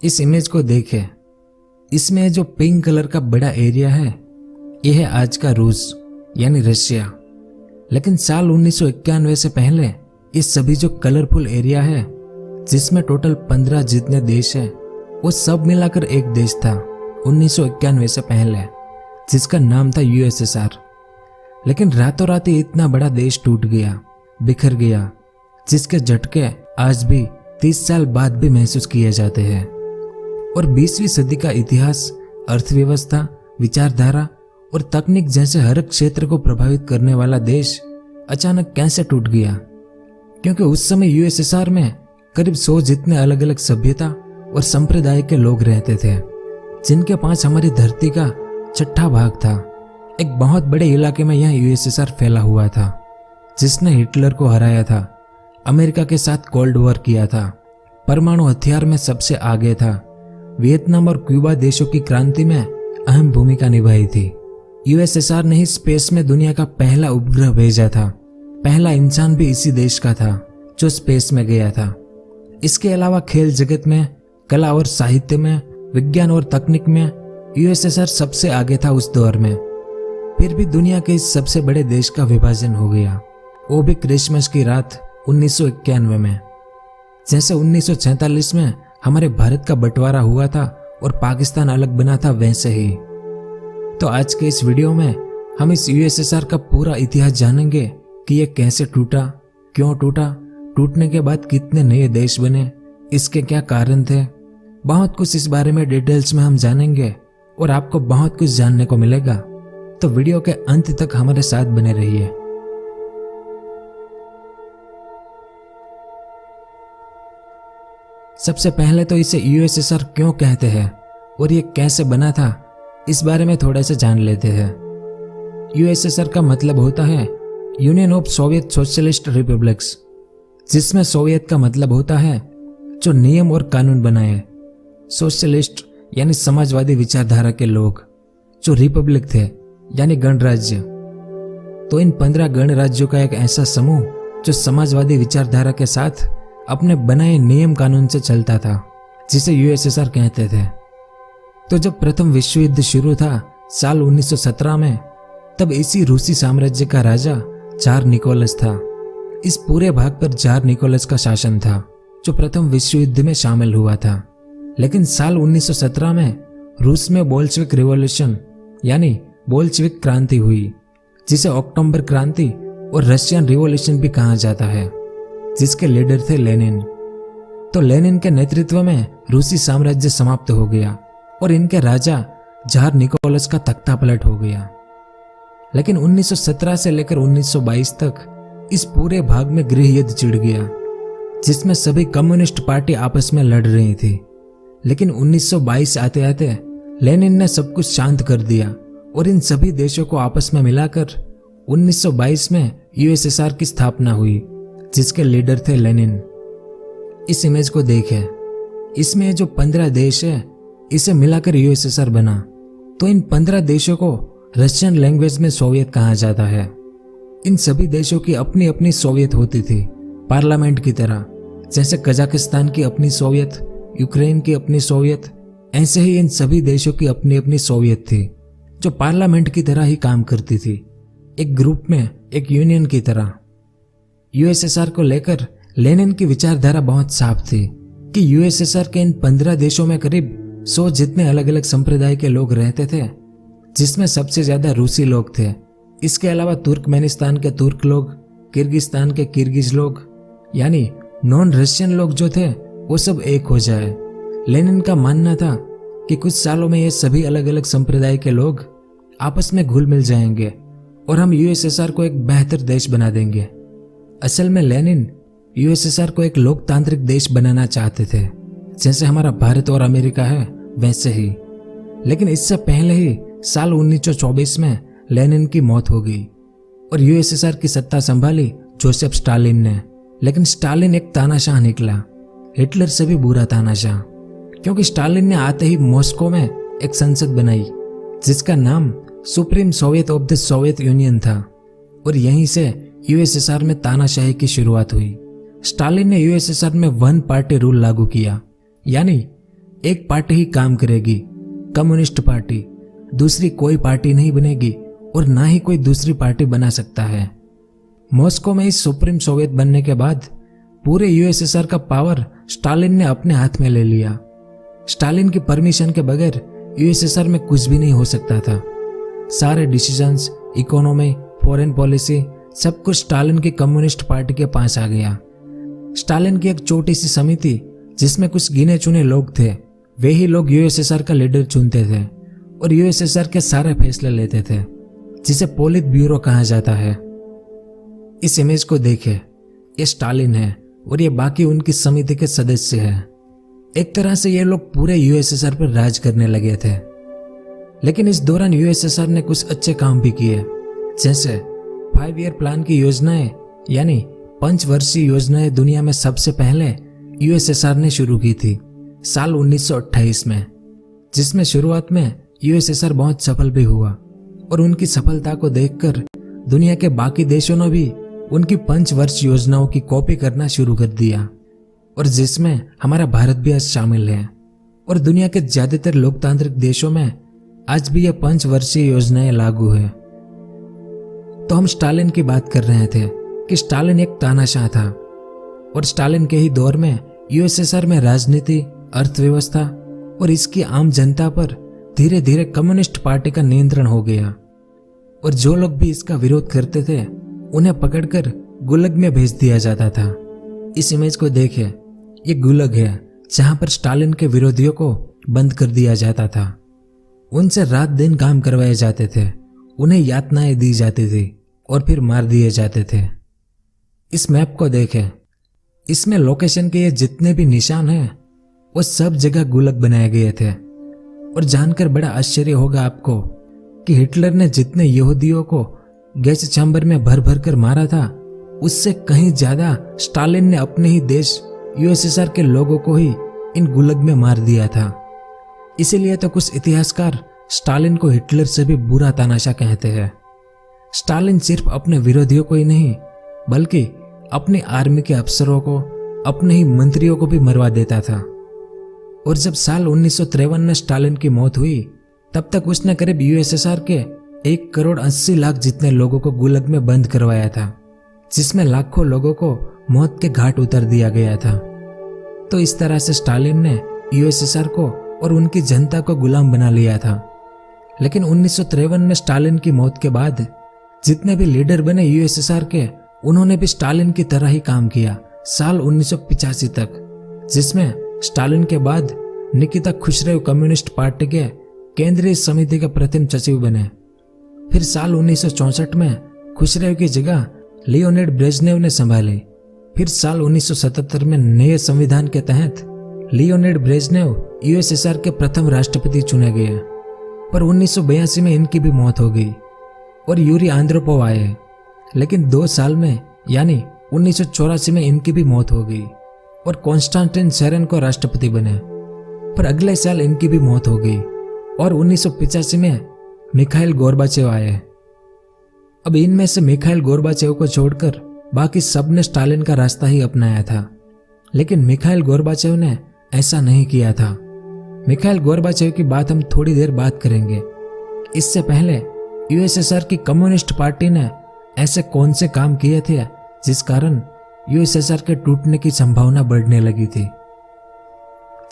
इस इमेज को देखें। इसमें जो पिंक कलर का बड़ा एरिया है यह है आज का रूस यानी रशिया। लेकिन साल 1991 से पहले ये सभी जो कलरफुल एरिया है जिसमें टोटल 15 जितने देश है वो सब मिलाकर एक देश था 1991 से पहले, जिसका नाम था यूएसएसआर। लेकिन रातों रात ही इतना बड़ा देश टूट गया, बिखर गया, जिसके झटके आज भी 30 साल बाद भी महसूस किए जाते हैं। और 20वीं सदी का इतिहास अर्थव्यवस्था, विचारधारा और तकनीक जैसे हर क्षेत्र को प्रभावित करने वाला देश अचानक कैसे टूट गया? क्योंकि उस समय यूएसएसआर में करीब 100 जितने अलग अलग सभ्यता और संप्रदाय के लोग रहते थे, जिनके पास हमारी धरती का 6ठा भाग था। एक बहुत बड़े इलाके में यह यूएसएसआर फैला हुआ था, जिसने हिटलर को हराया था, अमेरिका के साथ कोल्ड वॉर किया था, परमाणु हथियार में सबसे आगे था, वियतनाम और क्यूबा देशों की क्रांति में अहम भूमिका निभाई थी। यूएसएसआर ने ही स्पेस में दुनिया का पहला उपग्रह भेजा था। पहला इंसान भी इसी देश का था जो स्पेस में गया था। इसके अलावा खेल जगत में, कला और साहित्य में, विज्ञान और तकनीक में यूएसएसआर सबसे आगे था उस दौर में। फिर भी दुनिया के इस सबसे बड़े देश का विभाजन हो गया, वो भी क्रिसमस की रात 1991 में। जैसे 1947 में हमारे भारत का बंटवारा हुआ था और पाकिस्तान अलग बना था, वैसे ही। तो आज के इस वीडियो में हम इस यूएसएसआर का पूरा इतिहास जानेंगे कि यह कैसे टूटा, क्यों टूटा, टूटने के बाद कितने नए देश बने, इसके क्या कारण थे। बहुत कुछ इस बारे में डिटेल्स में हम जानेंगे और आपको बहुत कुछ जानने को मिलेगा। तो वीडियो के अंत तक हमारे साथ बने रहिए। सबसे पहले तो इसे यूएसएसआर क्यों कहते हैं और ये कैसे बना था, इस बारे में थोड़ा सा जान लेते हैं। यूएसएसआर का मतलब होता है union of Soviet socialist republics, जिसमें सोवियत का मतलब होता है जो नियम और कानून बनाए, सोशलिस्ट यानी समाजवादी विचारधारा के लोग, जो रिपब्लिक थे यानी गणराज्य। तो इन 15 गणराज्यों का एक ऐसा समूह जो समाजवादी विचारधारा के साथ अपने बनाए नियम कानून से चलता था, जिसे यूएसएसआर कहते थे। तो जब प्रथम विश्व युद्ध शुरू था साल 1917 में, तब इसी रूसी साम्राज्य का राजा जार निकोलस था। इस पूरे भाग पर जार निकोलस का शासन था, जो प्रथम विश्व युद्ध में शामिल हुआ था। लेकिन साल 1917 में रूस में बोल्शेविक रिवॉल्यूशन यानी बोल्शेविक क्रांति हुई, जिसे अक्टूबर क्रांति और रशियन रिवॉल्यूशन भी कहा जाता है, जिसके लीडर थे लेनिन। तो लेनिन के नेतृत्व में रूसी साम्राज्य समाप्त हो गया और इनके राजा जार निकोलस का तख्ता पलट हो गया। लेकिन 1917 से लेकर 1922 तक इस पूरे भाग में गृह युद्ध छिड़ गया, जिसमें सभी कम्युनिस्ट पार्टी आपस में लड़ रही थी। लेकिन 1922 आते आते लेनिन ने सब कुछ शांत कर दिया और इन सभी देशों को आपस में मिलाकर 1922 में यूएसएसआर की स्थापना हुई, जिसके लीडर थे लेनिन। इस इमेज को देखें। इसमें जो 15 देश है इसे मिलाकर यूएसएसआर बना। तो इन 15 देशों को रशियन लैंग्वेज में सोवियत कहा जाता है। इन सभी देशों की अपनी अपनी सोवियत होती थी, पार्लियामेंट की तरह। जैसे कजाकिस्तान की अपनी सोवियत, यूक्रेन की अपनी सोवियत, ऐसे ही इन सभी देशों की अपनी अपनी सोवियत थी, जो पार्लियामेंट की तरह ही काम करती थी, एक ग्रुप में, एक यूनियन की तरह। यूएसएसआर को लेकर लेनिन की विचारधारा बहुत साफ थी कि यूएसएसआर के इन 15 देशों में करीब 100 जितने अलग अलग संप्रदाय के लोग रहते थे, जिसमें सबसे ज्यादा रूसी लोग थे। इसके अलावा तुर्कमेनिस्तान के तुर्क लोग, किर्गिस्तान के किर्गिज लोग, यानी नॉन रशियन लोग जो थे वो सब एक हो जाए। लेनिन का मानना था कि कुछ सालों में ये सभी अलग अलग संप्रदाय के लोग आपस में घुल मिल जाएंगे और हम यूएसएसआर को एक बेहतर देश बना देंगे। असल में लेनिन यूएसएसआर को एक लोकतांत्रिक देश बनाना चाहते थे, जैसे हमारा भारत और अमेरिका है वैसे ही। लेकिन इससे पहले ही साल 1924 में लेनिन की मौत हो गई और यूएसएसआर की सत्ता संभाली जोसेफ स्टालिन ने। लेकिन स्टालिन एक तानाशाह निकला, हिटलर से भी बुरा तानाशाह, क्योंकि स्टालिन ने आते ही मॉस्को में एक संसद बनाई, जिसका नाम supreme Soviet of the Soviet union था। और यहीं से यूएसएसआर में तानाशाही की शुरुआत हुई। स्टालिन ने यूएसएसआर में वन पार्टी रूल लागू किया, यानी एक पार्टी ही काम करेगी, कम्युनिस्ट पार्टी। दूसरी कोई पार्टी नहीं बनेगी और ना ही कोई दूसरी पार्टी बना सकता है। मॉस्को में इस सुप्रीम सोवियत बनने के बाद पूरे यूएसएसआर का पावर स्टालिन ने अपने हाथ में ले लिया। स्टालिन की परमिशन के बगैर यूएसएसआर में कुछ भी नहीं हो सकता था। सारे डिसीजंस, इकोनॉमी, फॉरेन पॉलिसी सब कुछ स्टालिन की कम्युनिस्ट पार्टी के पास आ गया। स्टालिन की एक छोटी सी समिति जिसमें कुछ गिने चुने लोग थे, वे ही लोग यूएसएसआर का लीडर चुनते थे और यूएसएसआर के सारे फैसले लेते थे, जिसे पोलित ब्यूरो कहा जाता है। इस इमेज को देखें, ये स्टालिन है और ये बाकी उनकी समिति के सदस्य हैं। एक तरह से ये लोग पूरे यूएसएसआर पर राज करने लगे थे। लेकिन इस दौरान यूएसएसआर ने कुछ अच्छे काम भी किए, जैसे 5 ईयर प्लान की योजनाएं यानी 5 वर्षीय योजनाएं दुनिया में सबसे पहले यूएसएसआर ने शुरू की थी साल 1928 में, जिसमें शुरुआत में यूएसएसआर बहुत सफल भी हुआ और उनकी सफलता को देखकर दुनिया के बाकी देशों ने भी उनकी 5 वर्ष योजनाओं की कॉपी करना शुरू कर दिया, और जिसमें हमारा भारत भी आज शामिल है। और दुनिया के ज्यादातर लोकतांत्रिक देशों में आज भी यह 5 वर्षीय योजनाएं लागू है। तो हम स्टालिन की बात कर रहे थे कि स्टालिन एक तानाशाह था और स्टालिन के ही दौर में यूएसएसआर में राजनीति, अर्थव्यवस्था और इसकी आम जनता पर धीरे धीरे कम्युनिस्ट पार्टी का नियंत्रण हो गया, और जो लोग भी इसका विरोध करते थे उन्हें पकड़कर गुलग में भेज दिया जाता था। इस इमेज को देखें, ये गुलग है जहां पर स्टालिन के विरोधियों को बंद कर दिया जाता था। उनसे रात दिन काम करवाए जाते थे, उन्हें यातनाएं दी जाती थी और फिर मार दिए जाते थे। इस मैप को देखें, इसमें लोकेशन के ये जितने भी निशान हैं वो सब जगह गुलग बनाए गए थे। और जानकर बड़ा आश्चर्य होगा आपको कि हिटलर ने जितने यहूदियों को गैस चैम्बर में भर भर कर मारा था, उससे कहीं ज्यादा स्टालिन ने अपने ही देश यूएसएसआर के लोगों को ही इन गुलग में मार दिया था। इसीलिए तो कुछ इतिहासकार स्टालिन को हिटलर से भी बुरा तानाशाह कहते हैं। स्टालिन सिर्फ अपने विरोधियों को ही नहीं बल्कि अपनी आर्मी के अफसरों को, अपने ही मंत्रियों को भी मरवा देता था। और जब साल 1953 में स्टालिन की मौत हुई, तब तक उसने करीब यूएसएसआर के 1,80,00,000 जितने लोगों को गुलग में बंद करवाया था, जिसमें लाखों लोगों को मौत के घाट उतर दिया गया था। तो इस तरह से स्टालिन ने यूएसएसआर को और उनकी जनता को गुलाम बना लिया था। लेकिन 1953 में स्टालिन की मौत के बाद जितने भी लीडर बने यूएसएसआर के, उन्होंने भी स्टालिन की तरह ही काम किया साल 1985 तक, जिसमें स्टालिन के बाद निकिता खुसरेव कम्युनिस्ट पार्टी के केंद्रीय समिति के प्रथम सचिव बने। फिर साल 1964 में खुसरेव की जगह लियोनिड ब्रेजनेव ने संभाली। फिर साल 1977 में नए संविधान के तहत लियोनिड ब्रेजनेव यूएसएसआर के प्रथम राष्ट्रपति चुने गए, पर 1982 में इनकी भी मौत हो गई और यूरी आंद्रोपोव आए। लेकिन 2 साल में यानी 1984 में इनकी भी मौत हो गई और कॉन्स्टेंटिन सेरेनको राष्ट्रपति बने, पर अगले साल इनकी भी मौत हो गई और 1985 में मिखाइल गोर्बाचेव आए। अब इनमें से मिखाइल गोर्बाचेव को छोड़कर बाकी सब ने स्टालिन का रास्ता ही अपनाया था, लेकिन मिखाइल गोर्बाचेव ने ऐसा नहीं किया था। मिखाइल गोर्बाचेव की बात हम थोड़ी देर बात करेंगे। इससे पहले यूएसएसआर की कम्युनिस्ट पार्टी ने ऐसे कौन से काम किए थे जिस कारण यूएसएसआर के टूटने की संभावना बढ़ने लगी थी,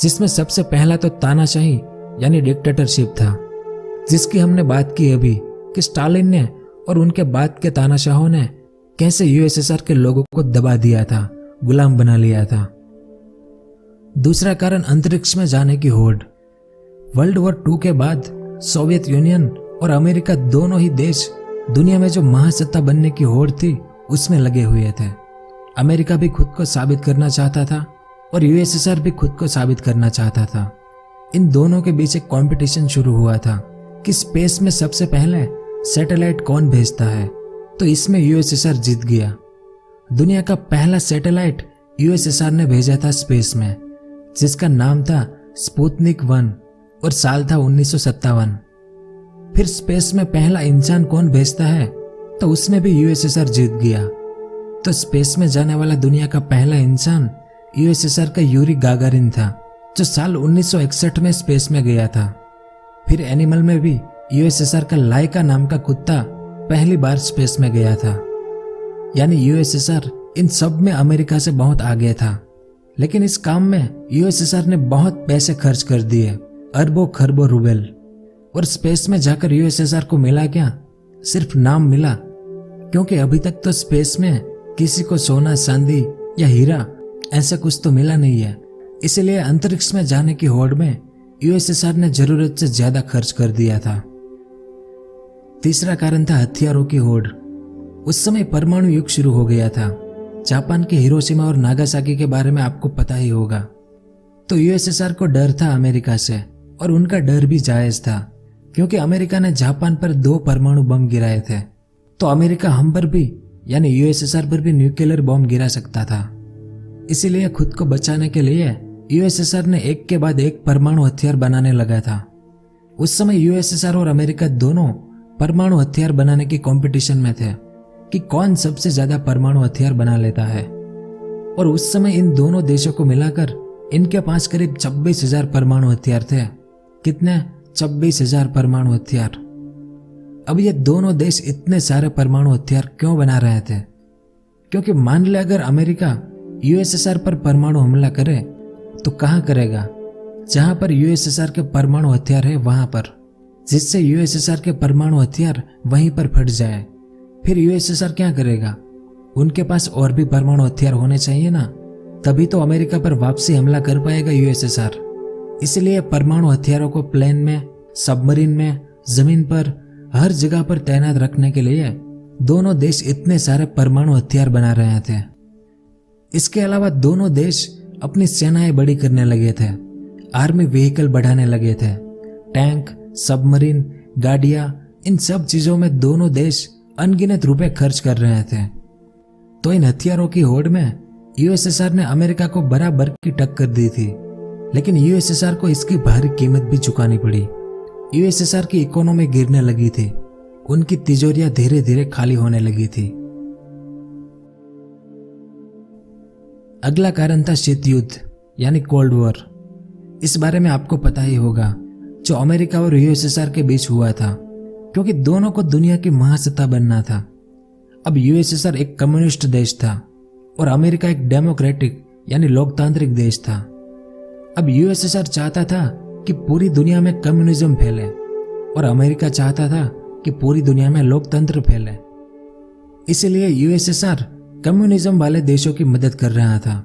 जिसमें सबसे पहला तो तानाशाही यानी डिक्टेटरशिप था, जिसकी हमने बात की अभी कि स्टालिन ने और उनके बाद के तानाशाहों ने कैसे यूएसएसआर के लोगों को दबा दिया था, गुलाम बना लिया था। दूसरा कारण अंतरिक्ष में जाने की होड़। वर्ल्ड वॉर 2 के बाद सोवियत यूनियन और अमेरिका दोनों ही देश दुनिया में जो महासत्ता बनने की होड़ थी उसमें लगे हुए थे। अमेरिका भी खुद को साबित करना चाहता था और यूएसएसआर भी खुद को साबित करना चाहता था। इन दोनों के बीच एक कंपटीशन शुरू हुआ था कि स्पेस में सबसे पहले सैटेलाइट कौन भेजता है, तो इसमें यूएसएसआर जीत गया। दुनिया का पहला सैटेलाइट यूएसएसआर ने भेजा था स्पेस में, जिसका नाम था स्पुतनिक 1 और साल था 1957। फिर स्पेस में पहला इंसान कौन भेजता है, तो उसमें भी यूएसएसआर जीत गया। तो स्पेस में जाने वाला दुनिया का पहला इंसान यूएसएसआर का यूरी गागारिन था, जो साल 1961 में स्पेस में गया था। फिर एनिमल में भी यूएसएसआर का लाइका नाम का कुत्ता पहली बार स्पेस में गया था। यानी यूएसएसआर इन सब में अमेरिका से बहुत आगे था। लेकिन इस काम में यूएसएसआर ने बहुत पैसे खर्च कर दिए, अरबों खरबों रूबल। और स्पेस में जाकर यूएसएसआर को मिला क्या? सिर्फ नाम मिला, क्योंकि अभी तक तो स्पेस में किसी को सोना चांदी या हीरा ऐसा कुछ तो मिला नहीं है। इसलिए अंतरिक्ष में जाने की होड़ में यूएसएसआर ने जरूरत से ज्यादा खर्च कर दिया था। तीसरा कारण था हथियारों की होड़। उस समय परमाणु युग शुरू हो गया था। जापान के हिरोशिमा और नागासाकी के बारे में आपको पता ही होगा। तो यूएसएसआर को डर था अमेरिका से, और उनका डर भी जायज था, क्योंकि अमेरिका ने जापान पर 2 परमाणु बम गिराए थे। तो अमेरिका हम पर भी यानी यूएसएसआर पर भी न्यूक्लियर बम गिरा सकता था। इसीलिए खुद को बचाने के लिए यूएसएसआर ने एक के बाद एक परमाणु हथियार बनाने लगा था। उस समय यूएसएसआर और अमेरिका दोनों परमाणु हथियार बनाने की कंपटीशन में थे कि कौन सबसे ज्यादा परमाणु हथियार बना लेता है। और उस समय इन दोनों देशों को मिलाकर इनके पास करीब 26,000 परमाणु हथियार थे। कितने? 26,000 परमाणु हथियार। अब ये दोनों देश इतने सारे परमाणु हथियार क्यों बना रहे थे? क्योंकि मान ले अगर अमेरिका यूएसएसआर पर परमाणु हमला करे तो कहां करेगा? जहां पर यूएसएसआर के परमाणु हथियार है वहां पर, जिससे यूएसएसआर के परमाणु हथियार वहीं पर फट जाए। फिर यूएसएसआर क्या करेगा? उनके पास और भी परमाणु हथियार होने चाहिए ना, तभी तो अमेरिका पर वापसी हमला कर पाएगा यूएसएसआर। इसलिए परमाणु हथियारों को प्लेन में, सबमरीन में, जमीन पर, हर जगह पर तैनात रखने के लिए दोनों देश इतने सारे परमाणु हथियार बना रहे थे। इसके अलावा दोनों देश अपनी सेनाएं बड़ी करने लगे थे, आर्मी व्हीकल बढ़ाने लगे थे, टैंक, सबमरीन, गाड़ियां, इन सब चीजों में दोनों देश अनगिनत रुपए खर्च कर रहे थे। तो इन हथियारों की होड़ में यूएसएसआर ने अमेरिका को बराबर की टक्कर दी थी, लेकिन यूएसएसआर को इसकी भारी कीमत भी चुकानी पड़ी। यूएसएसआर की इकोनॉमी गिरने लगी थी, उनकी तिजोरियां धीरे धीरे खाली होने लगी थी। अगला कारण था शीत युद्ध यानी कोल्ड वॉर। इस बारे में आपको पता ही होगा, जो अमेरिका और यूएसएसआर के बीच हुआ था, क्योंकि दोनों को दुनिया की महासत्ता बनना था। अब यूएसएसआर एक कम्युनिस्ट देश था और अमेरिका एक डेमोक्रेटिक यानी लोकतांत्रिक देश था। अब यूएसएसआर चाहता था कि पूरी दुनिया में कम्युनिज्म फैले और अमेरिका चाहता था कि पूरी दुनिया में लोकतंत्र फैले। इसलिए यूएसएसआर कम्युनिज्म वाले देशों की मदद कर रहा था,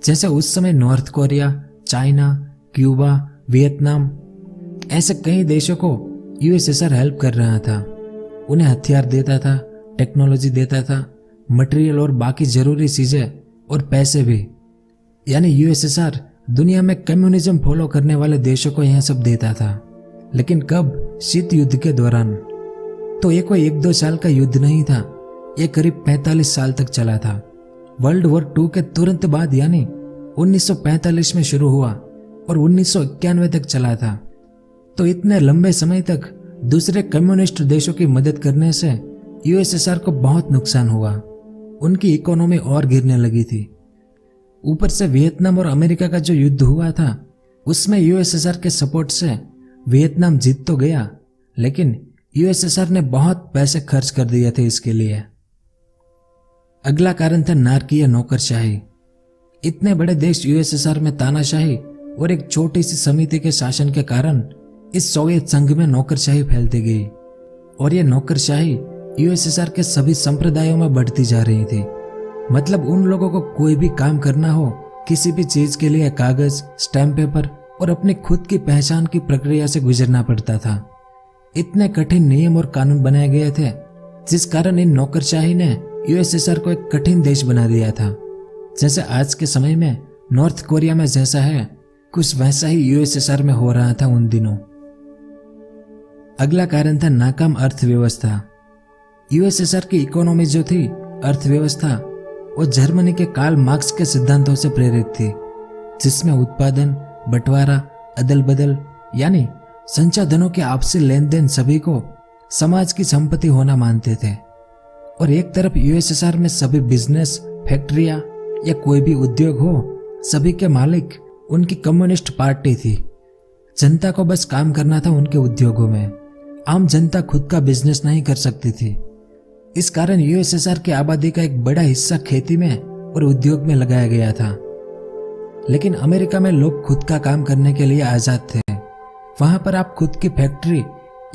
जैसे उस समय north Korea, China, Cuba, Vietnam, ऐसे कई देशों को यूएसएसआर हेल्प कर रहा था। उन्हें हथियार देता था, टेक्नोलॉजी देता था, मटेरियल और बाकी जरूरी चीजें और पैसे भी। यानी यूएसएसआर दुनिया में कम्युनिज्म फॉलो करने वाले देशों को यह सब देता था। लेकिन कब? शीत युद्ध के दौरान। तो ये कोई 1-2 साल का युद्ध नहीं था, ये करीब 45 साल तक चला था। वर्ल्ड वॉर 2 के तुरंत बाद यानी 1945 में शुरू हुआ और 1991 तक चला था। तो इतने लंबे समय तक दूसरे कम्युनिस्ट देशों की मदद करने से यूएसएसआर को बहुत नुकसान हुआ। उनकी इकोनॉमी और गिरने लगी थी। ऊपर से वियतनाम और अमेरिका का जो युद्ध हुआ था, उसमें यूएसएसआर के सपोर्ट से वियतनाम जीत तो गया, लेकिन यूएसएसआर ने बहुत पैसे खर्च कर दिए थे इसके लिए। अगला कारण था नारकीय नौकरशाही। इतने बड़े देश यूएसएसआर में तानाशाही और एक छोटी सी समिति के शासन के कारण इस सोवियत संघ में नौकरशाही फैलती गई, और यह नौकरशाही यूएसएसआर के सभी संप्रदायों में बढ़ती जा रही थी। मतलब उन लोगों को कोई भी काम करना हो, किसी भी चीज के लिए कागज, स्टैम्प पेपर और अपनी खुद की पहचान की प्रक्रिया से गुजरना पड़ता था। इतने कठिन नियम और कानून बनाए गए थे, जिस कारण इन नौकरशाही ने यूएसएसआर को एक कठिन देश बना दिया था। जैसे आज के समय में नॉर्थ कोरिया में जैसा है, कुछ वैसा ही यूएसएसआर में हो रहा था उन दिनों। अगला कारण था नाकाम अर्थव्यवस्था। यूएसएसआर की इकोनॉमी जो थी, अर्थव्यवस्था, वो जर्मनी के कार्ल मार्क्स के सिद्धांतों से प्रेरित थी, जिसमें उत्पादन, बंटवारा, अदल बदल यानी संसाधनों के आपसी लेन देन सभी को समाज की संपत्ति होना मानते थे। और एक तरफ यूएसएसआर में सभी बिजनेस, फैक्ट्रियां या कोई भी उद्योग हो, सभी के मालिक उनकी कम्युनिस्ट पार्टी थी। जनता को बस काम करना था उनके उद्योगों में। आम जनता खुद का बिजनेस नहीं कर सकती थी। इस कारण यूएसएसआर की आबादी का एक बड़ा हिस्सा खेती में और उद्योग में लगाया गया था। लेकिन अमेरिका में लोग खुद का काम करने के लिए आजाद थे। वहां पर आप खुद की फैक्ट्री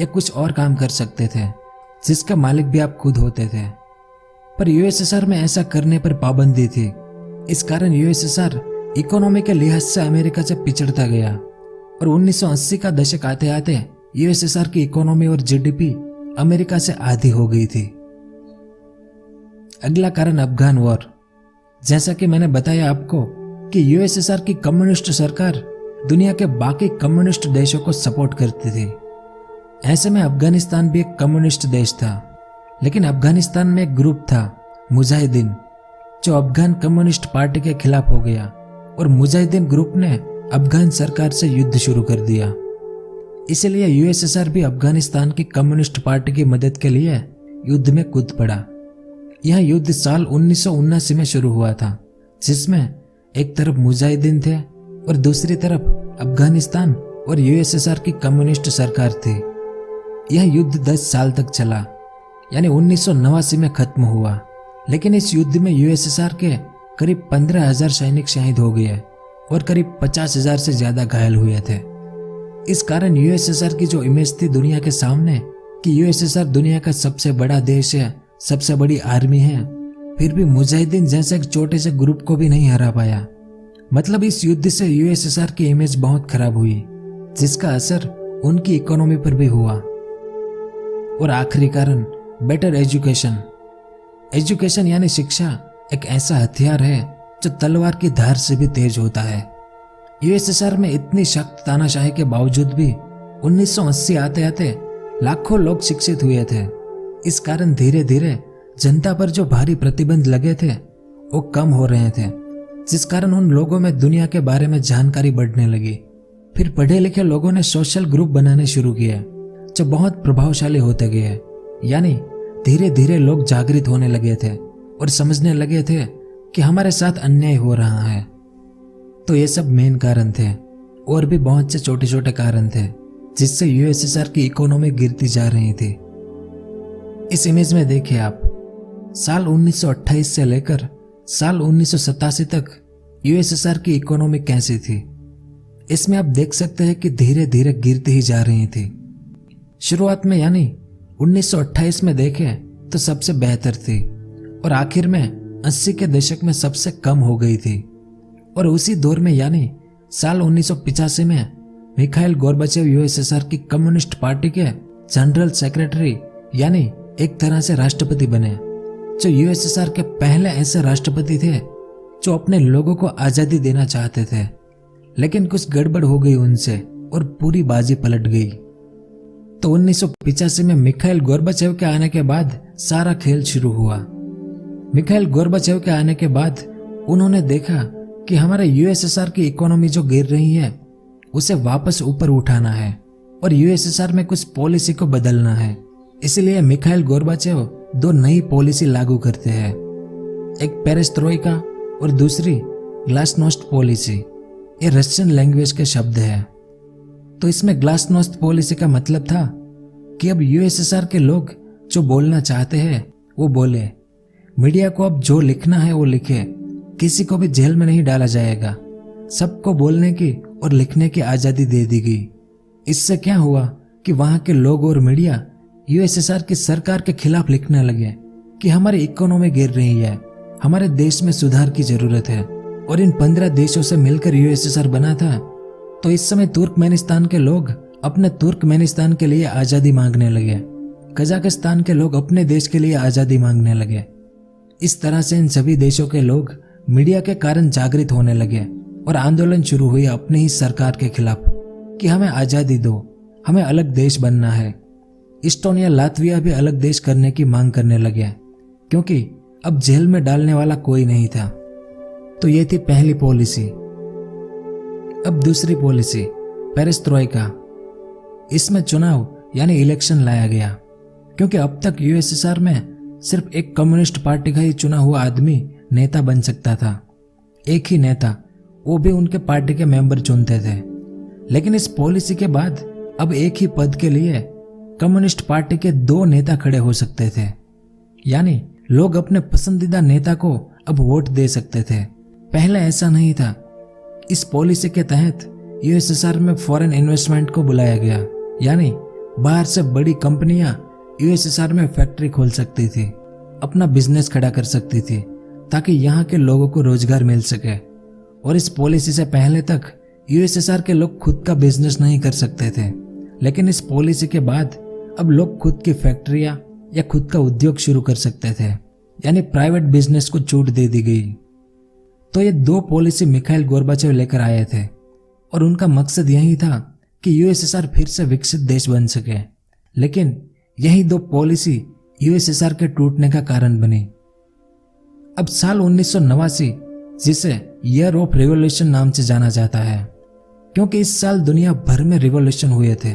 या कुछ और काम कर सकते थे, जिसका मालिक भी आप खुद होते थे। पर यूएसएसआर में ऐसा करने पर पाबंदी थी। इस कारण यूएसएसआर इकोनॉमी के लिहाज से अमेरिका से पिछड़ता गया और 1980 का दशक आते आते यूएसएसआर की इकोनॉमी और जीडीपी अमेरिका से आधी हो गई थी। अगला कारण अफगान वॉर। जैसा कि मैंने बताया आपको कि यूएसएसआर की कम्युनिस्ट सरकार दुनिया के बाकी कम्युनिस्ट देशों को सपोर्ट करती थी। ऐसे में अफगानिस्तान भी एक कम्युनिस्ट देश था। लेकिन अफगानिस्तान में एक ग्रुप था मुजाहिदीन, जो अफगान कम्युनिस्ट पार्टी के खिलाफ हो गया और मुजाहिदीन ग्रुप ने अफगान सरकार से युद्ध शुरू कर दिया। इसलिए यूएसएसआर भी अफगानिस्तान की कम्युनिस्ट पार्टी की मदद के लिए युद्ध में कूद पड़ा। यह युद्ध साल 1979 में शुरू हुआ था, जिसमें एक तरफ मुजाहिदीन थे और दूसरी तरफ अफगानिस्तान और यूएसएसआर की कम्युनिस्ट सरकार थी। यह युद्ध 10 साल तक चला, यानी 1989 में खत्म हुआ। लेकिन इस युद्ध में यूएसएसआर के करीब 15,000 सैनिक शहीद हो गए और करीब 50,000 से ज्यादा घायल हुए थे। इस कारण यूएसएसआर की जो इमेज थी दुनिया के सामने कि यूएसएसआर दुनिया का सबसे बड़ा देश है, सबसे बड़ी आर्मी है, फिर भी मुजाहिदीन जैसे एक छोटे से ग्रुप को भी नहीं हरा पाया। मतलब इस युद्ध से यूएसएसआर की इमेज बहुत खराब हुई, जिसका असर उनकी इकोनॉमी पर भी हुआ। और आखिरी कारण बेटर एजुकेशन। एजुकेशन यानी शिक्षा एक ऐसा हथियार है जो तलवार की धार से भी तेज होता है। यूएसएसआर में इतनी सख्त तानाशाही के बावजूद भी 1980 आते आते लाखों लोग शिक्षित हुए थे। इस कारण धीरे धीरे जनता पर जो भारी प्रतिबंध लगे थे वो कम हो रहे थे, जिस कारण उन लोगों में दुनिया के बारे में जानकारी बढ़ने लगी। फिर पढ़े लिखे लोगों ने सोशल ग्रुप बनाने शुरू किए जो बहुत प्रभावशाली होते गए। यानी धीरे धीरे लोग जागृत होने लगे थे और समझने लगे थे कि हमारे साथ अन्याय हो रहा है। तो ये सब मेन कारण थे, और भी बहुत से छोटे छोटे कारण थे जिससे यूएसएसआर की इकोनॉमी गिरती जा रही थी। इस इमेज में देखिए आप, साल 1928 से लेकर साल 1987 तक यूएसएसआर की इकोनॉमी कैसी थी। इसमें आप देख सकते हैं कि धीरे धीरे गिरती ही जा रही थी। शुरुआत में यानी 1928 में देखें तो सबसे बेहतर थी और आखिर में 80 के दशक में सबसे कम हो गई थी। और उसी दौर में यानी साल 1985 में मिखाइल गोर्बाचेव यूएसएसआर की कम्युनिस्ट पार्टी के जनरल सेक्रेटरी यानी एक तरह से राष्ट्रपति बने, जो यूएसएसआर के पहले ऐसे राष्ट्रपति थे जो अपने लोगों को आजादी देना चाहते थे। लेकिन कुछ गड़बड़ हो गई उनसे और पूरी बाजी पलट गई। तो 1985 में मिखाइल गोर्बाचेव के आने के बाद सारा खेल शुरू हुआ। मिखाइल गोर्बाचेव के आने के बाद उन्होंने देखा कि हमारे यूएसएसआर की इकोनॉमी जो गिर रही है उसे वापस ऊपर उठाना है और यूएसएसआर में कुछ पॉलिसी को बदलना है। इसलिए मिखाइल गोर्बाचेव 2 नई पॉलिसी लागू करते हैं, एक पेरेस्ट्रोइका और दूसरी ग्लासनोस्ट पॉलिसी। ये रशियन लैंग्वेज के शब्द है। तो इसमें ग्लासनोस्ट पॉलिसी का मतलब था कि अब यूएसएसआर के लोग जो बोलना चाहते हैं वो बोले, मीडिया को अब जो लिखना है वो लिखे, किसी को भी जेल में नहीं डाला जाएगा, सबको बोलने की और लिखने की आजादी दे दी गई। इससे क्या हुआ कि वहां के लोग और मीडिया यूएसएसआर की सरकार के खिलाफ लिखने लगे कि हमारी इकोनॉमी गिर रही है, हमारे देश में सुधार की जरूरत है। और इन 15 देशों से मिलकर यूएसएसआर बना था। तो इस समय तुर्कमेनिस्तान के लोग अपने तुर्कमेनिस्तान के लिए आजादी मांगने लगे, कजाकिस्तान के लोग अपने देश के लिए आजादी मांगने लगे। इस तरह से इन सभी देशों के लोग मीडिया के कारण जागृत होने लगे और आंदोलन शुरू हुई अपनी ही सरकार के खिलाफ कि हमें आजादी दो, हमें अलग देश बनना है। इस्टोनिया, लातविया भी अलग देश करने की मांग करने लगे क्योंकि अब जेल में डालने वाला कोई नहीं था। तो ये थी पहली पॉलिसी। अब दूसरी पॉलिसी पेरेस्ट्रोइका। इसमें चुनाव यानी इलेक्शन लाया गया क्योंकि अब तक यूएसएसआर में सिर्फ एक कम्युनिस्ट पार्टी का ही चुना हुआ आदमी नेता बन सकता था। एक ही नेता, वो भी उनके पार्टी के मेंबर चुनते थे। लेकिन इस पॉलिसी के बाद अब एक ही पद के लिए कम्युनिस्ट पार्टी के 2 नेता खड़े हो सकते थे, यानी लोग अपने पसंदीदा नेता को अब वोट दे सकते थे। पहले ऐसा नहीं था। इस पॉलिसी के तहत यूएसएसआर में फॉरेन इन्वेस्टमेंट को बुलाया गया, यानी बाहर से बड़ी कंपनियां यूएसएसआर में फैक्ट्री खोल सकती थी, अपना बिजनेस खड़ा कर सकती थी, ताकि यहाँ के लोगों को रोजगार मिल सके। और इस पॉलिसी से पहले तक यूएसएसआर के लोग खुद का बिजनेस नहीं कर सकते थे, लेकिन इस पॉलिसी के बाद अब लोग खुद की फैक्ट्रियां या खुद का उद्योग शुरू कर सकते थे, यानी प्राइवेट बिजनेस को छूट दे दी गई। तो ये 2 पॉलिसी मिखाइल गोर्बाचेव लेकर आए थे और उनका मकसद यही था कि यूएसएसआर फिर से विकसित देश बन सके। लेकिन यही 2 पॉलिसी यूएसएसआर के टूटने का कारण बनी। अब साल 1989, जिसे ईयर ऑफ रिवॉल्यूशन नाम से जाना जाता है, क्योंकि इस साल दुनिया भर में रिवॉल्यूशन हुए थे।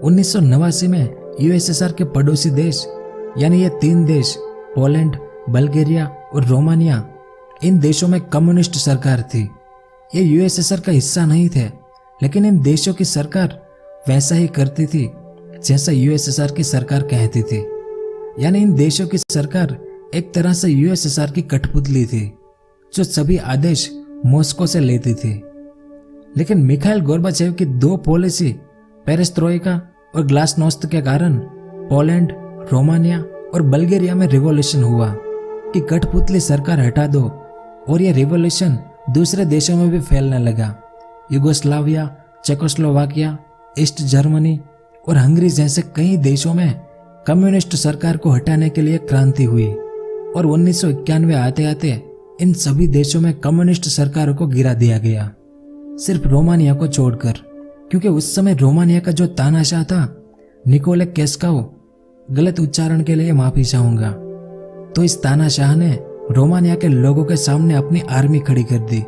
1989 में यूएसएसआर के पड़ोसी देश, यानी ये 3 देश पोलैंड, बल्गेरिया और रोमानिया, इन देशों में कम्युनिस्ट सरकार थी। ये यूएसएसआर का हिस्सा नहीं थे, लेकिन इन देशों की सरकार वैसा ही करती थी जैसा यूएसएसआर की सरकार कहती थी। यानी इन देशों की सरकार एक तरह से यूएसएसआर की कठपुतली थी, जो सभी आदेश मॉस्को से लेती थी। लेकिन मिखाइल गोर्बाचेव की 2 पॉलिसी, पेरेस्ट्रोइका और ग्लासनोस्त के कारण पोलैंड, रोमानिया और बल्गेरिया में रिवॉल्यूशन हुआ कि कठपुतली सरकार हटा दो, और यह रिवॉल्यूशन दूसरे देशों में भी फैलने लगा। युगोस्लाविया, चेकोस्लोवाकिया, ईस्ट जर्मनी और हंगरी जैसे कई देशों में कम्युनिस्ट सरकार को हटाने के लिए क्रांति हुई, और 1991 आते आते इन सभी देशों में कम्युनिस्ट सरकारों को गिरा दिया गया, सिर्फ रोमानिया को छोड़कर, क्योंकि उस समय रोमानिया का जो तानाशाह था, निकोले केस्काउ, गलत उच्चारण के लिए माफी चाहूंगा, तो इस तानाशाह ने रोमानिया के लोगों के सामने अपनी आर्मी खड़ी कर दी,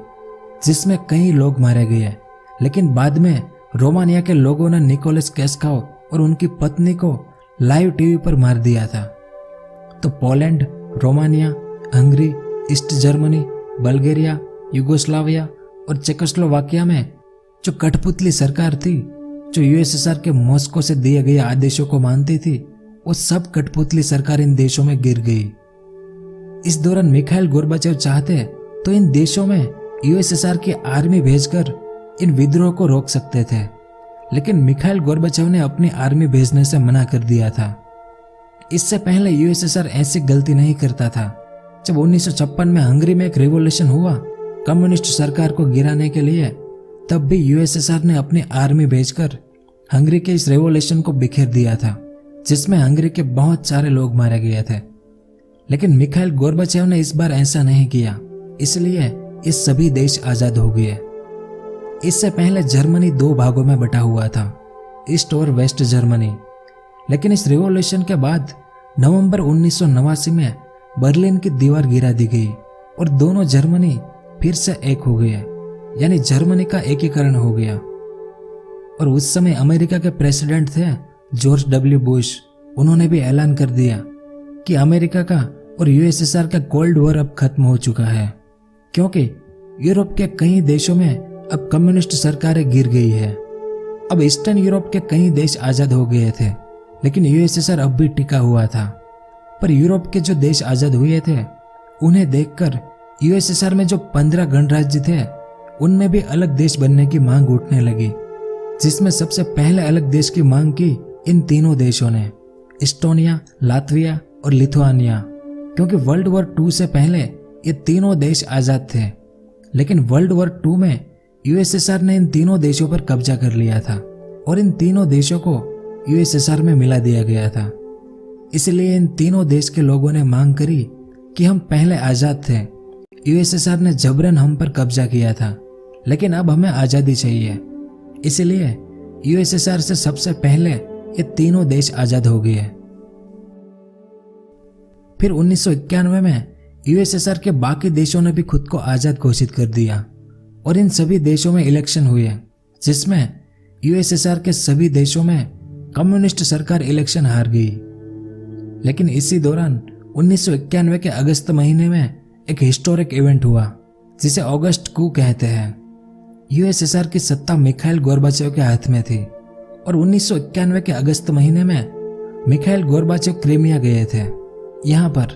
जिसमें कई लोग मारे गए। लेकिन बाद में रोमानिया के लोगों ने निकोलस केस्काउ और उनकी पत्नी को लाइव टीवी पर मार दिया था। तो Poland, Romania, Hungary, east Germany, Bulgaria, Yugoslavia और चेकोस्लोवाकिया में जो कठपुतली सरकार थी, जो यूएसएसआर के मॉस्को से दिए गए आदेशों को मानती थी, वो सब कठपुतली सरकार इन देशों में गिर गई। इस दौरान मिखाइल गोर्बाचेव चाहते तो इन देशों में यूएसएसआर की आर्मी भेजकर इन विद्रोह को रोक सकते थे, लेकिन मिखाइल गोर्बाचेव ने अपनी आर्मी भेजने से मना कर दिया था। इससे पहले यूएसएसआर ऐसी गलती नहीं करता था। जब 1956 में हंगरी में एक रिवॉल्यूशन हुआ कम्युनिस्ट सरकार को गिराने के लिए, तब भी यूएसएसआर ने अपनी आर्मी भेजकर हंगरी के इस रिवॉल्यूशन को बिखेर दिया था, जिसमें हंगरी के बहुत सारे लोग मारे गए थे। लेकिन मिखाइल गोर्बाचेव ने इस बार ऐसा नहीं किया, इसलिए ये सभी देश आजाद हो गए। इससे पहले जर्मनी 2 भागों में बटा हुआ था, ईस्ट और वेस्ट जर्मनी। लेकिन इस रिवॉल्यूशन के बाद नवंबर 1989 में बर्लिन की दीवार गिरा दी गई और दोनों जर्मनी फिर से एक हो गए, यानी जर्मनी का एकीकरण हो गया। और उस समय अमेरिका के प्रेसिडेंट थे जॉर्ज डब्ल्यू बुश। उन्होंने भी ऐलान कर दिया कि अमेरिका का और यूएसएसआर का कोल्ड वॉर अब खत्म हो चुका है, क्योंकि यूरोप के कई देशों में अब कम्युनिस्ट सरकारें गिर गई है। अब ईस्टर्न यूरोप के कई देश आजाद हो गए थे, लेकिन यूएसएसआर अब भी टिका हुआ था। पर यूरोप के जो देश आजाद हुए थे, उन्हें देखकर यूएसएसआर में जो 15 गणराज्य थे, उनमें भी अलग देश बनने की मांग उठने लगी, जिसमें सबसे पहले अलग देश की मांग की इन तीनों देशों ने, एस्टोनिया, लातविया और लिथुआनिया। क्योंकि वर्ल्ड वॉर 2 से पहले ये तीनों देश आजाद थे, लेकिन वर्ल्ड वॉर 2 में यूएसएसआर ने इन तीनों देशों पर कब्जा कर लिया था और इन तीनों देशों को यूएसएसआर में मिला दिया गया था। इसलिए इन तीनों देश के लोगों ने मांग करी कि हम पहले आजाद थे, यूएसएसआर ने जबरन हम पर कब्जा किया था, लेकिन अब हमें आजादी चाहिए। इसलिए यूएसएसआर से सबसे पहले ये तीनों देश आजाद हो गए। फिर 1991 में यूएसएसआर के बाकी देशों ने भी खुद को आजाद घोषित कर दिया और इन सभी देशों में इलेक्शन हुए, जिसमें यूएसएसआर के सभी देशों में कम्युनिस्ट सरकार इलेक्शन हार गई। लेकिन इसी दौरान 1991 के अगस्त महीने में एक हिस्टोरिक इवेंट हुआ, जिसे ऑगस्ट कू कहते हैं। यूएसएसआर की सत्ता मिखाइल गोर्बाचेव के हाथ में थी और 1991 के अगस्त महीने में मिखाइल गोर्बाचेव क्रीमिया गए थे। यहाँ पर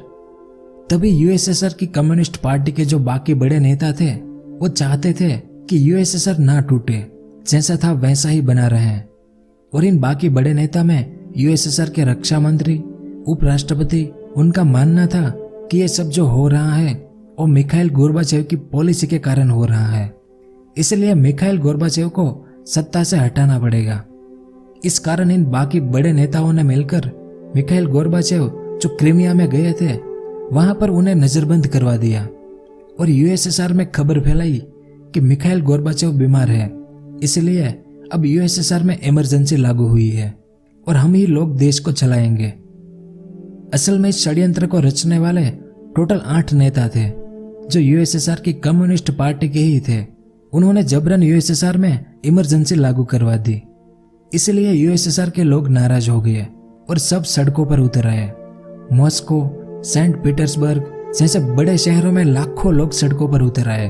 तभी यूएसएसआर की कम्युनिस्ट पार्टी के जो बाकी बड़े नेता थे वो चाहते थे कि यूएसएसआर ना टूटे, जैसा था वैसा ही बना रहे। और इन बाकी बड़े नेता में यूएसएसआर के रक्षा मंत्री, उपराष्ट्रपति, उनका मानना था कि ये सब जो हो रहा है वो मिखाइल गोर्बाचेव की पॉलिसी के कारण हो रहा है, इसलिए मिखाइल गोर्बाचेव को सत्ता से हटाना पड़ेगा। इस कारण इन बाकी बड़े नेताओं ने मिलकर मिखाइल गोर्बाचेव जो क्रीमिया में गए थे वहां पर उन्हें नजरबंद करवा दिया और यूएसएसआर में खबर फैलाई कि मिखाइल गोर्बाचेव बीमार है, इसलिए अब यूएसएसआर में इमरजेंसी लागू हुई है और हम ही लोग देश को चलाएंगे। असल में इस षड्यंत्र को रचने वाले टोटल 8 नेता थे जो यूएसएसआर की कम्युनिस्ट पार्टी के ही थे। उन्होंने जबरन यूएसएसआर में इमरजेंसी लागू करवा दी, इसलिए यूएसएसआर के लोग नाराज हो गए और सब सड़कों पर उतर आए। मॉस्को, सेंट पीटर्सबर्ग जैसे बड़े शहरों में लाखों लोग सड़कों पर उतर आए,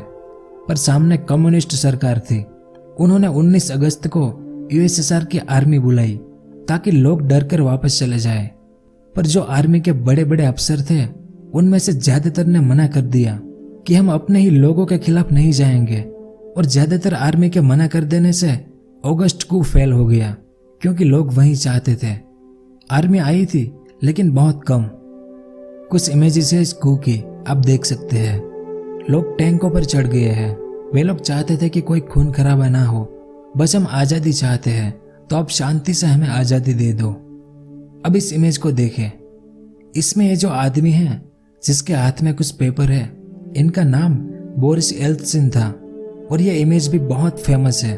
पर सामने कम्युनिस्ट सरकार थी। उन्होंने 19 अगस्त को यूएसएसआर की आर्मी बुलाई ताकि लोग डर कर वापस चले जाए, पर जो आर्मी के बड़े बड़े अफसर थे उनमें से ज्यादातर ने मना कर दिया कि हम अपने ही लोगों के खिलाफ नहीं जाएंगे। और ज्यादातर आर्मी के मना कर देने से अगस्त को फेल हो गया, क्योंकि लोग वहीं चाहते थे। आर्मी आई थी लेकिन बहुत कम। कुछ इमेजेस है इस coup की, आप देख सकते हैं। लोग टैंकों पर चढ़ गए हैं। वे लोग चाहते थे कि कोई खून खराबा ना हो, बस हम आज़ादी चाहते हैं, तो आप शांति से हमें आज़ादी दे दो। अब इस इमेज को देखें। इसमें ये जो आदमी है जिसके हाथ में कुछ पेपर है, इनका नाम बोरिस येल्त्सिन था और ये इमेज भी बहुत फेमस है।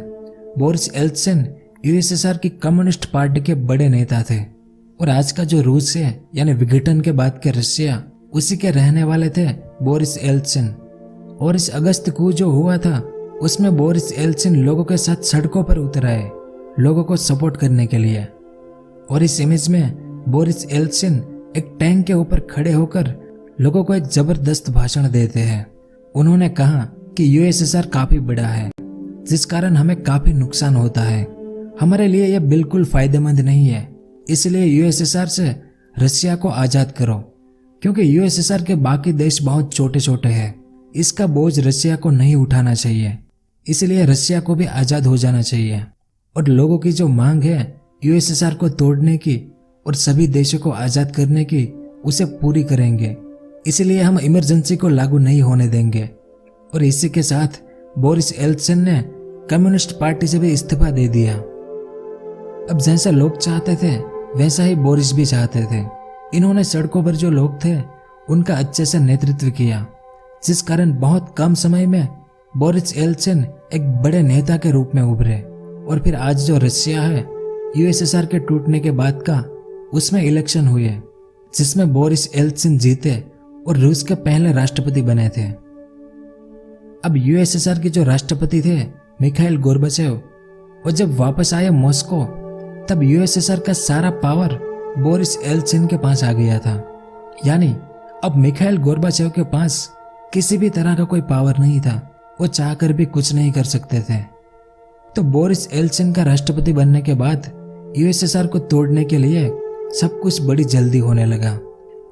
बोरिस येल्त्सिन यूएसएसआर की कम्युनिस्ट पार्टी के बड़े नेता थे और आज का जो रूस है यानी विघटन के बाद के रशिया, उसी के रहने वाले थे बोरिस येल्त्सिन। और इस अगस्त को जो हुआ था उसमें बोरिस येल्त्सिन लोगों के साथ सड़कों पर उतर आए लोगों को सपोर्ट करने के लिए। और इस इमेज में बोरिस येल्त्सिन एक टैंक के ऊपर खड़े होकर लोगों को एक जबरदस्त भाषण देते हैं। उन्होंने कहा कि यूएसएसआर काफी बड़ा है, जिस कारण हमें काफी नुकसान होता है। हमारे लिए यह बिल्कुल फायदेमंद नहीं है, इसलिए यूएसएसआर से रशिया को आजाद करो, क्योंकि यूएसएसआर के बाकी देश बहुत छोटे छोटे हैं। इसका बोझ रशिया को नहीं उठाना चाहिए, इसलिए रशिया को भी आजाद हो जाना चाहिए। और लोगों की जो मांग है यूएसएसआर को तोड़ने की और सभी देशों को आजाद करने की, उसे पूरी करेंगे। इसलिए हम इमरजेंसी को लागू नहीं होने देंगे। और इसी के साथ बोरिस येल्त्सिन ने कम्युनिस्ट पार्टी से भी इस्तीफा दे दिया। अब जैसा लोग चाहते थे वैसा ही बोरिस भी चाहते थे। इन्होंने सड़कों पर जो लोग थे उनका अच्छे से नेतृत्व किया, जिस कारण बहुत कम समय में बोरिस येल्त्सिन एक बड़े नेता के रूप में उभरे। और फिर आज जो रशिया है, यूएसएसआर के टूटने के बाद का, उसमें इलेक्शन हुए जिसमें बोरिस येल्त्सिन जीते और रूस के पहले राष्ट्रपति बने थे। अब यूएसएसआर के जो राष्ट्रपति थे मिखाइल गोर्बाचेव, वो जब वापस आए मॉस्को, तब यूएसएसआर का सारा पावर बोरिस येल्त्सिन के पास आ गया था। यानी अब मिखाइल गोर्बाचेव के पास किसी भी तरह का कोई पावर नहीं था, वो चाहकर भी कुछ नहीं कर सकते थे। तो बोरिस येल्त्सिन का राष्ट्रपति बनने के बाद यूएसएसआर को तोड़ने के लिए सब कुछ बड़ी जल्दी होने लगा।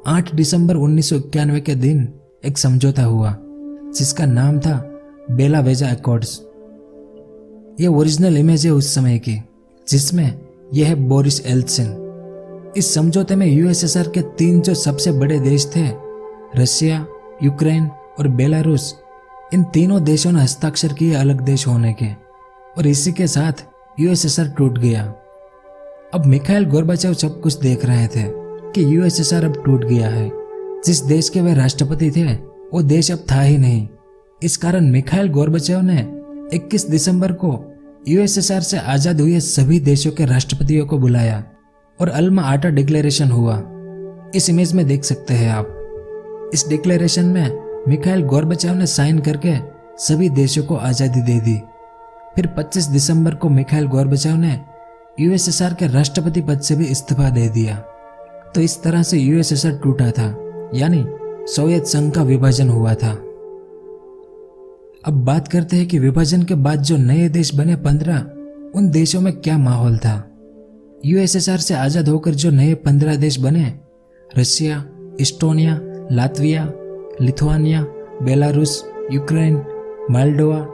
8 दिसंबर 1991 के दिन एक समझौता हुआ जिसका नाम था बेला-वेजा अकॉर्ड्स। ये ओरिजिनल इमेज है उस समय की, जिसमें यह है बोरिस येल्त्सिन। इस समझौते में यूएसएसआर के 3 जो सबसे बड़े देश थे, रशिया, यूक्रेन और बेलारूस, इन तीनों देशों ने हस्ताक्षर किए अलग देश होने के। और इसी के साथ यूएसएसआर टूट गया। अब मिखाइल गोर्बाचेव सब कुछ देख रहे थे कि यूएसएसआर अब टूट गया है। जिस देश के वे राष्ट्रपति थे वो देश अब था ही नहीं। इस कारण मिखाइल गोर्बाचेव ने 21 दिसंबर को यूएसएसआर से आजाद हुए सभी देशों के राष्ट्रपतियों को बुलाया और अल्मा आटा डिक्लेरेशन हुआ। इस इमेज में देख सकते हैं आप। इस डिक्लेरेशन में मिखाइल गोर्बाचेव ने साइन करके सभी देशों को आजादी दे दी। फिर 25 दिसंबर को मिखाइल गोर्बाचेव ने यूएसएसआर के राष्ट्रपति पद से भी इस्तीफा दे दिया। तो इस तरह से यूएसएसआर टूटा था, यानी सोवियत संघ का विभाजन हुआ था। अब बात करते हैं कि विभाजन के बाद जो नए देश बने 15, उन देशों में क्या माहौल था। यूएसएसआर से आजाद होकर जो नए 15 देश बने, Russia, Estonia, Latvia, Lithuania, Belarus, Ukraine, Moldova,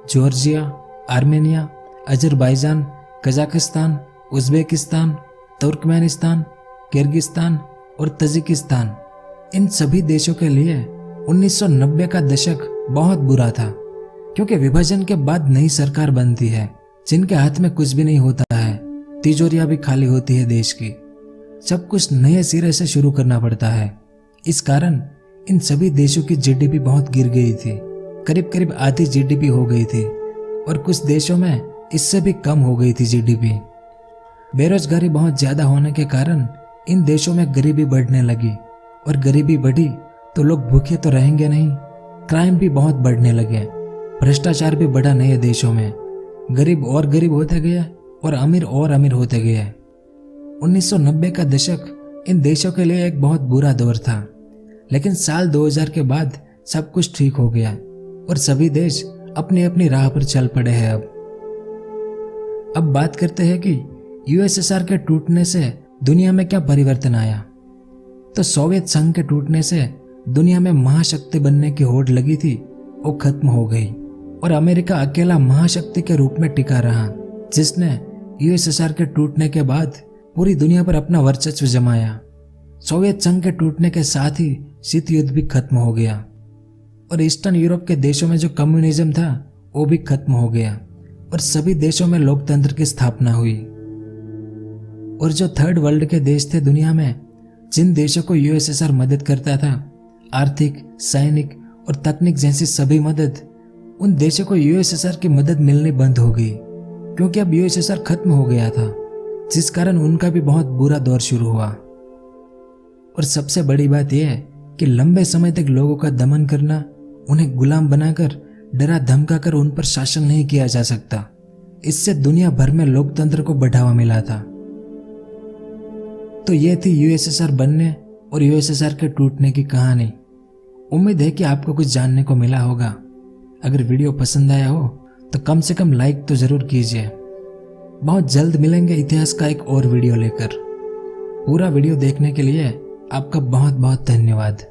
Georgia, Armenia, Azerbaijan, Kazakhstan, Uzbekistan, Turkmenistan, Kyrgyzstan और तजिकिस्तान, इन सभी देशों के लिए 1990 का दशक बहुत बुरा था, क्योंकि विभाजन के बाद नई सरकार बनती है जिनके हाथ में कुछ भी नहीं होता है, तिजोरियां भी खाली होती है देश की, सब कुछ नए सिरे से शुरू करना पड़ता है। इस कारण इन सभी देशों की जीडीपी बहुत गिर गई थी, करीब करीब आधी जीडीपी हो गई थी और कुछ देशों में इससे भी कम हो गई थी जीडीपी। बेरोजगारी बहुत ज्यादा होने के कारण इन देशों में गरीबी बढ़ने लगी और गरीबी बढ़ी तो लोग भूखे तो रहेंगे नहीं, क्राइम भी बहुत बढ़ने लगे, भ्रष्टाचार भी बढ़ा नए देशों में, गरीब और गरीब होते गए और अमीर होते गए। 1990 का दशक इन देशों के लिए एक बहुत बुरा दौर था, लेकिन साल 2000 के बाद सब कुछ ठीक हो गया और सभी देश अपनी अपनी राह पर चल पड़े हैं। अब बात करते हैं कि यूएसएसआर के टूटने से दुनिया में क्या परिवर्तन आया। तो सोवियत संघ के टूटने से दुनिया में महाशक्ति बनने की होड़ लगी थी, वो खत्म हो गई और अमेरिका अकेला महाशक्ति के रूप में टिका रहा, जिसने यूएसएसआर के टूटने के बाद पूरी दुनिया पर अपना वर्चस्व जमाया। सोवियत संघ के टूटने के साथ ही शीत युद्ध भी खत्म हो गया और ईस्टर्न यूरोप के देशों में जो कम्युनिज्म था वो भी खत्म हो गया और सभी देशों में लोकतंत्र की स्थापना हुई। और जो थर्ड वर्ल्ड के देश थे दुनिया में, जिन देशों को यूएसएसआर मदद करता था, आर्थिक, सैनिक और तकनीक जैसी सभी मदद, उन देशों को यूएसएसआर की मदद मिलनी बंद हो गई, क्योंकि अब यूएसएसआर खत्म हो गया था, जिस कारण उनका भी बहुत बुरा दौर शुरू हुआ। और सबसे बड़ी बात यह है कि लंबे समय तक लोगों का दमन करना, उन्हें गुलाम बनाकर डरा धमकाकर उन पर शासन नहीं किया जा सकता। इससे दुनिया भर में लोकतंत्र को बढ़ावा मिला था। तो ये थी यूएसएसआर बनने और यूएसएसआर के टूटने की कहानी। उम्मीद है कि आपको कुछ जानने को मिला होगा। अगर वीडियो पसंद आया हो तो कम से कम लाइक तो जरूर कीजिए। बहुत जल्द मिलेंगे इतिहास का एक और वीडियो लेकर। पूरा वीडियो देखने के लिए आपका बहुत बहुत धन्यवाद।